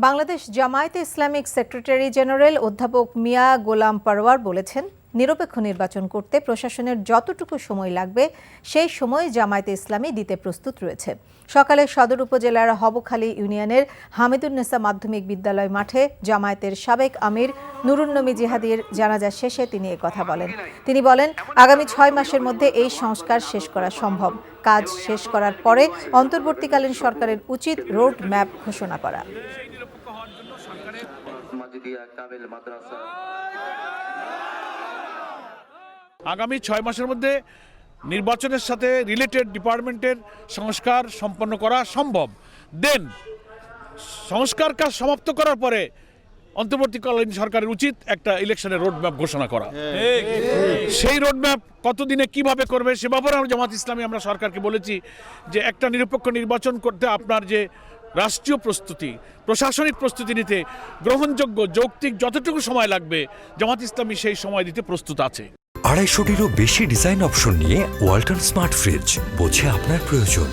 বাংলাদেশ জামায়াতে Islamic secretary general অধ্যাপক মিয়া গোলাম পারওয়ার বলেছেন, নিরপেক্ষ নির্বাচন করতে প্রশাসনের যতটুকু সময় লাগবে সেই সময় জামায়াতে ইসলামী দিতে প্রস্তুত রয়েছে। সকালে সদর উপজেলার হবখালী ইউনিয়নের হামিদুন্নেসা মাধ্যমিক বিদ্যালয় মাঠে জামায়াতের সাবেক আমির নুরুন্নবী জিহাদির জানাজা শেষে তিনি কথা বলেন। তিনি বলেন, আগামী 6 মাসের মধ্যে এই সংস্কার শেষ করা সম্ভব। কাজ শেষ করার পরে অন্তর্বর্তীকালীন সরকারের উচিত রোড ম্যাপ ঘোষণা করা। আগামী 6 মাসের মধ্যে নির্বাচনের সাথে রিলেটেড ডিপার্টমেন্টের সংস্কার সম্পন্ন করা সম্ভব। দেন সংস্কার কাজ সমাপ্ত করার পরে অন্তর্বর্তীকালীন সরকারের উচিত একটা ইলেকশনের রোডম্যাপ ঘোষণা করা। সেই রোডম্যাপ কতদিনে কিভাবে করবে সে ব্যাপারে জামাত ইসলামী আমরা সরকারকে বলেছি যে একটা নিরপেক্ষ নির্বাচন করতে আপনার যে রাষ্ট্রীয় প্রস্তুতি, প্রশাসনিক প্রস্তুতি নিতে গ্রহণযোগ্য যৌক্তিক যতটুকু সময় লাগবে জামাত ইসলামী সেই সময় দিতে প্রস্তুত আছে। 250টিরও বেশি ডিজাইন অপশন নিয়ে ওয়ালটন স্মার্ট ফ্রিজ, বোঝে আপনার প্রয়োজন।